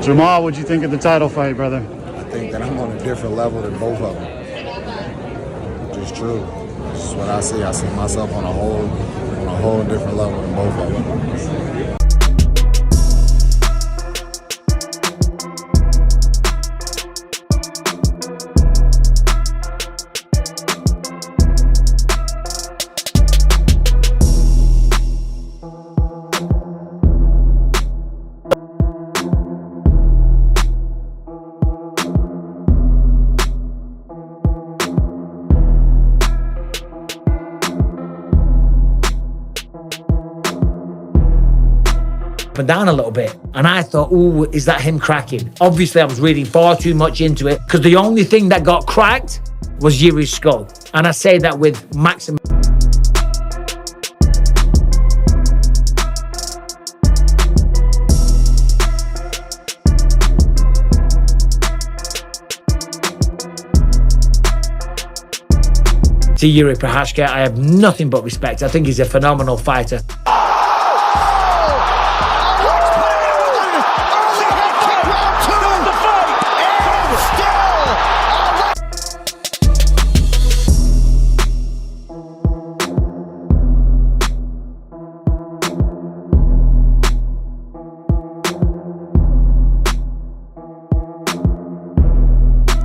Jamal, what'd you think of the title fight, brother? I think that I'm on a different level than both of them. Just true. This is what I see. I see myself on a whole different level than both of them. Down a little bit, and I thought, oh, is that him cracking? Obviously I was reading far too much into it, because the only thing that got cracked was Jiri's skull, and I say that with maximum to Jiri Prochazka. I have nothing but respect. I think he's a phenomenal fighter.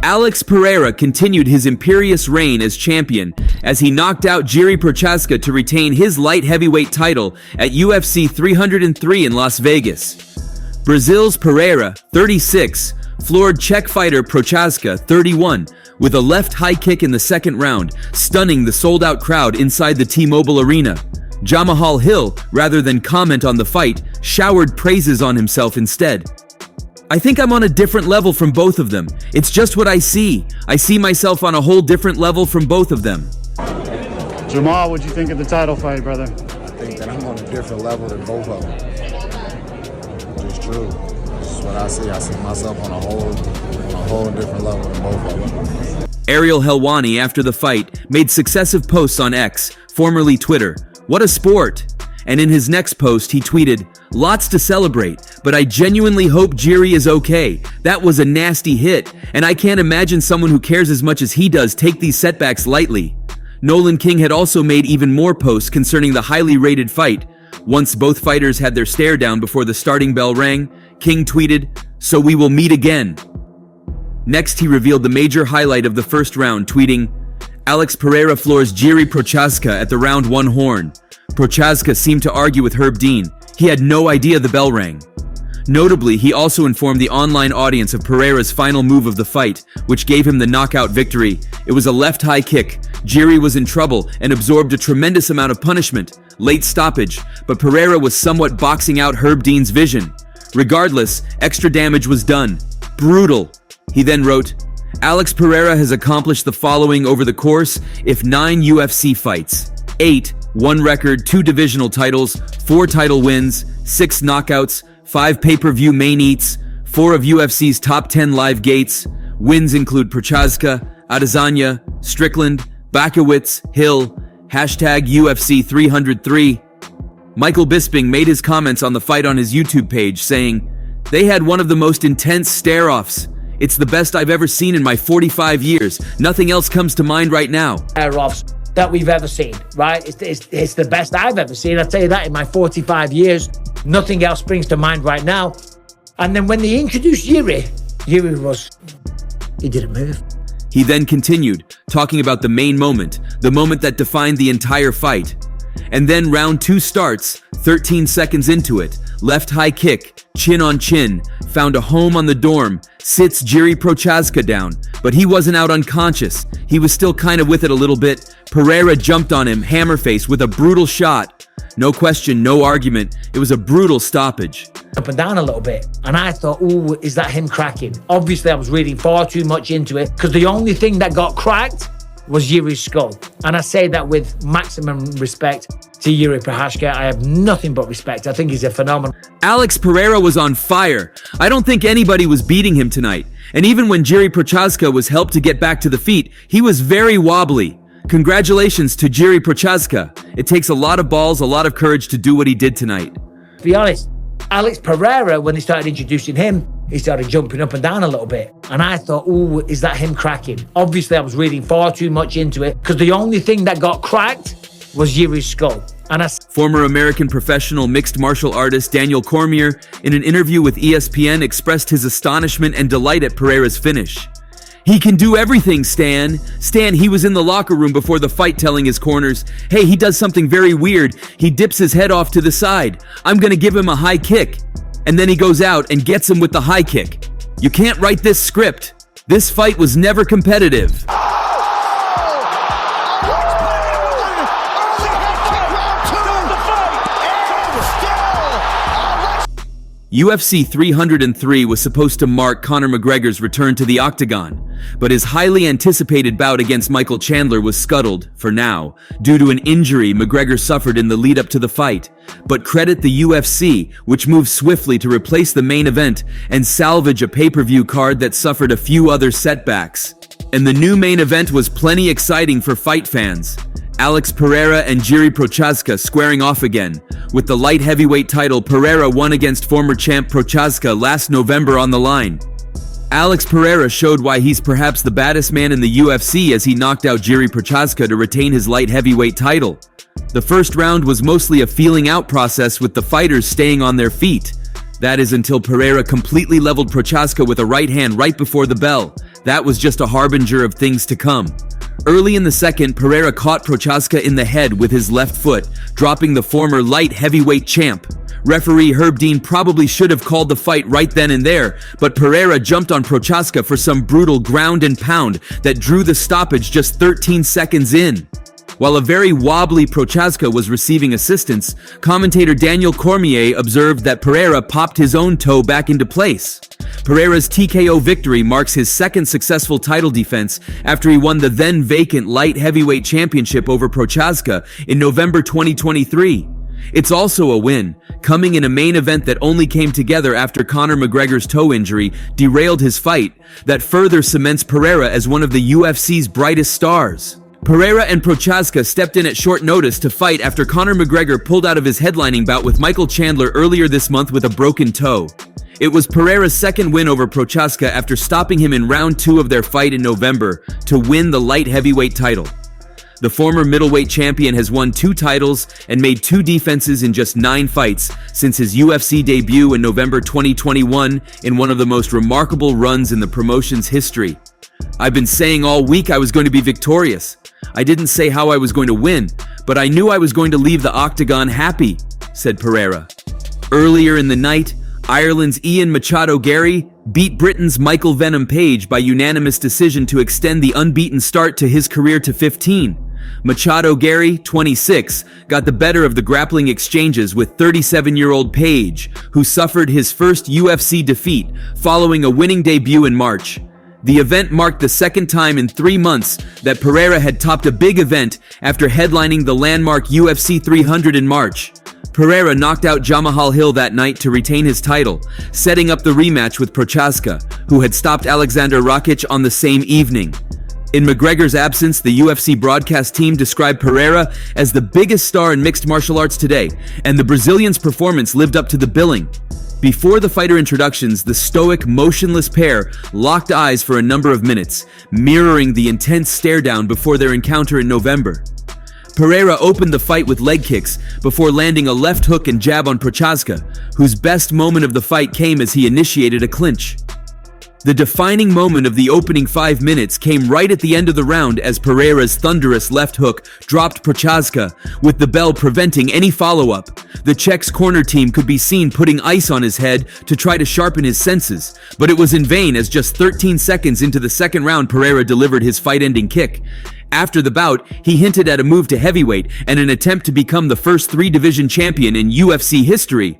Alex Pereira continued his imperious reign as champion as he knocked out Jiri Prochazka to retain his light heavyweight title at UFC 303 in Las Vegas. Brazil's Pereira, 36, floored Czech fighter Prochazka, 31, with a left high kick in the second round, stunning the sold-out crowd inside the T-Mobile Arena. Jamahal Hill, rather than comment on the fight, showered praises on himself instead. I think I'm on a different level from both of them. It's just what I see. I see myself on a whole different level from both of them. Jamal, what'd you think of the title fight, brother? I think that I'm on a different level than both of them. Just true. This is what I see. I see myself on a whole different level than both of them. Ariel Helwani, after the fight, made successive posts on X, formerly Twitter. What a sport! And in his next post, he tweeted, "Lots to celebrate, but I genuinely hope Jiri is okay. That was a nasty hit, and I can't imagine someone who cares as much as he does take these setbacks lightly." Nolan King had also made even more posts concerning the highly rated fight. Once both fighters had their stare down before the starting bell rang, King tweeted, "So we will meet again." Next, he revealed the major highlight of the first round, tweeting, "Alex Pereira floors Jiri Prochazka at the round 1 horn. Prochazka seemed to argue with Herb Dean. He had no idea the bell rang." Notably, he also informed the online audience of Pereira's final move of the fight, which gave him the knockout victory. It was a left high kick. Jiri was in trouble and absorbed a tremendous amount of punishment, late stoppage, but Pereira was somewhat boxing out Herb Dean's vision. Regardless, extra damage was done. Brutal. He then wrote, "Alex Pereira has accomplished the following over the course of 9 UFC fights. 8, 1 record, 2 divisional titles, 4 title wins, 6 knockouts, 5 pay-per-view main eats, 4 of UFC's top 10 live gates. Wins include Prochazka, Adesanya, Strickland, Bakowitz, Hill, #UFC 303. Michael Bisping made his comments on the fight on his YouTube page, saying, "They had one of the most intense stare-offs. It's the best I've ever seen in my 45 years. Nothing else comes to mind right now." Stare-offs that we've ever seen, right? It's the best I've ever seen. I'll tell you that in my 45 years. Nothing else springs to mind right now. And then when they introduced Jiri he didn't move. He then continued, talking about the main moment, the moment that defined the entire fight. And then round 2 starts, 13 seconds into it, left high kick, chin on chin, found a home on the dorm, sits Jiri Prochazka down, but he wasn't out unconscious. He was still kind of with it a little bit. Pereira jumped on him, hammer face, with a brutal shot. No question, no argument. It was a brutal stoppage. Up and down a little bit, and I thought, oh, is that him cracking? Obviously I was reading far too much into it, because the only thing that got cracked was Jiri's skull. And I say that with maximum respect to Jiri Prochazka. I have nothing but respect. I think he's a phenomenal. Alex Pereira was on fire. I don't think anybody was beating him tonight. And even when Jiri Prochazka was helped to get back to the feet, he was very wobbly. Congratulations to Jiri Prochazka. It takes a lot of balls, a lot of courage to do what he did tonight. To be honest, Alex Pereira, when they started introducing him, he started jumping up and down a little bit. And I thought, ooh, is that him cracking? Obviously, I was reading far too much into it because the only thing that got cracked was Jiri's skull. And Former American professional mixed martial artist Daniel Cormier, in an interview with ESPN, expressed his astonishment and delight at Pereira's finish. "He can do everything, Stan. Stan, he was in the locker room before the fight telling his corners, hey, he does something very weird. He dips his head off to the side. I'm gonna give him a high kick." And then he goes out and gets him with the high kick. You can't write this script. This fight was never competitive. UFC 303 was supposed to mark Conor McGregor's return to the octagon, but his highly anticipated bout against Michael Chandler was scuttled, for now, due to an injury McGregor suffered in the lead-up to the fight. But credit the UFC, which moved swiftly to replace the main event and salvage a pay-per-view card that suffered a few other setbacks. And the new main event was plenty exciting for fight fans. Alex Pereira and Jiri Prochazka squaring off again. With the light heavyweight title, Pereira won against former champ Prochazka last November on the line. Alex Pereira showed why he's perhaps the baddest man in the UFC as he knocked out Jiri Prochazka to retain his light heavyweight title. The first round was mostly a feeling out process with the fighters staying on their feet. That is until Pereira completely leveled Prochazka with a right hand right before the bell. That was just a harbinger of things to come. Early in the second, Pereira caught Prochazka in the head with his left foot, dropping the former light heavyweight champ. Referee Herb Dean probably should have called the fight right then and there, but Pereira jumped on Prochazka for some brutal ground and pound that drew the stoppage just 13 seconds in. While a very wobbly Prochazka was receiving assistance, commentator Daniel Cormier observed that Pereira popped his own toe back into place. Pereira's TKO victory marks his second successful title defense after he won the then vacant light heavyweight championship over Prochazka in November 2023. It's also a win, coming in a main event that only came together after Conor McGregor's toe injury derailed his fight, that further cements Pereira as one of the UFC's brightest stars. Pereira and Prochazka stepped in at short notice to fight after Conor McGregor pulled out of his headlining bout with Michael Chandler earlier this month with a broken toe. It was Pereira's second win over Prochazka after stopping him in round 2 of their fight in November to win the light heavyweight title. The former middleweight champion has won 2 titles and made 2 defenses in just 9 fights since his UFC debut in November 2021 in one of the most remarkable runs in the promotion's history. I've been saying all week I was going to be victorious. I didn't say how I was going to win, but I knew I was going to leave the octagon happy, said Pereira. Earlier in the night, Ireland's Ian Machado Gary beat Britain's Michael Venom Page by unanimous decision to extend the unbeaten start to his career to 15. Machado Gary, 26, got the better of the grappling exchanges with 37-year-old Page, who suffered his first UFC defeat following a winning debut in March. The event marked the second time in 3 months that Pereira had topped a big event after headlining the landmark UFC 300 in March. Pereira knocked out Jamahal Hill that night to retain his title, setting up the rematch with Prochazka, who had stopped Alexander Rakic on the same evening. In McGregor's absence, the UFC broadcast team described Pereira as the biggest star in mixed martial arts today, and the Brazilian's performance lived up to the billing. Before the fighter introductions, the stoic, motionless pair locked eyes for a number of minutes, mirroring the intense stare-down before their encounter in November. Pereira opened the fight with leg kicks before landing a left hook and jab on Prochazka, whose best moment of the fight came as he initiated a clinch. The defining moment of the opening 5 minutes came right at the end of the round as Pereira's thunderous left hook dropped Prochazka, with the bell preventing any follow-up. The Czech's corner team could be seen putting ice on his head to try to sharpen his senses, but it was in vain as just 13 seconds into the second round Pereira delivered his fight-ending kick. After the bout, he hinted at a move to heavyweight and an attempt to become the first 3-division champion in UFC history.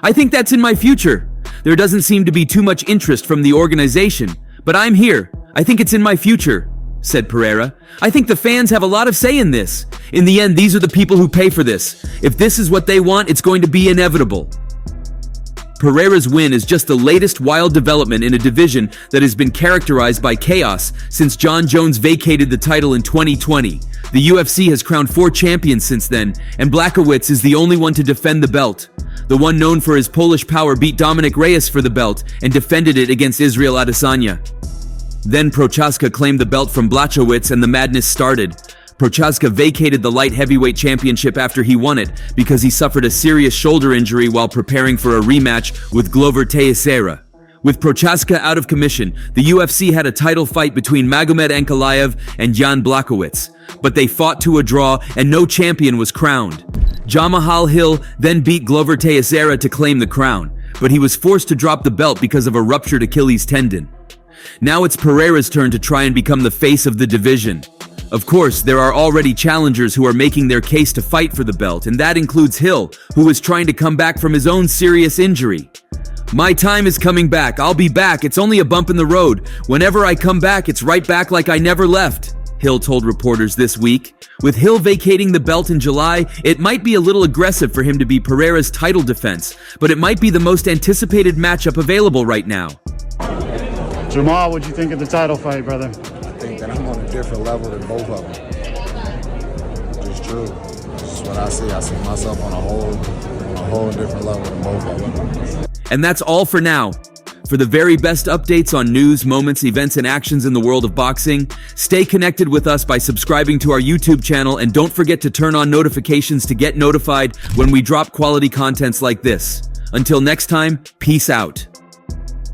"I think that's in my future. There doesn't seem to be too much interest from the organization, but I'm here. I think it's in my future," said Pereira. "I think the fans have a lot of say in this. In the end, these are the people who pay for this. If this is what they want, it's going to be inevitable." Pereira's win is just the latest wild development in a division that has been characterized by chaos since Jon Jones vacated the title in 2020. The UFC has crowned 4 champions since then, and Blachowicz is the only one to defend the belt. The one known for his Polish power beat Dominic Reyes for the belt and defended it against Israel Adesanya. Then Prochazka claimed the belt from Blachowicz and the madness started. Prochazka vacated the light heavyweight championship after he won it because he suffered a serious shoulder injury while preparing for a rematch with Glover Teixeira. With Prochazka out of commission, the UFC had a title fight between Magomed Ankalaev and Jan Blachowicz, but they fought to a draw and no champion was crowned. Jamahal Hill then beat Glover Teixeira to claim the crown, but he was forced to drop the belt because of a ruptured Achilles tendon. Now it's Pereira's turn to try and become the face of the division. Of course, there are already challengers who are making their case to fight for the belt, and that includes Hill, who is trying to come back from his own serious injury. My time is coming back. I'll be back. It's only a bump in the road. Whenever I come back, it's right back like I never left, Hill told reporters this week. With Hill vacating the belt in July, it might be a little aggressive for him to be Pereira's title defense, but it might be the most anticipated matchup available right now. Jamal, what'd you think of the title fight, brother? I think that I'm on a different level than both of them. It's true. This is what I see. I see myself on a whole different level than both of them. And that's all for now. For the very best updates on news, moments, events, and actions in the world of boxing, stay connected with us by subscribing to our YouTube channel, and don't forget to turn on notifications to get notified when we drop quality contents like this. Until next time, peace out.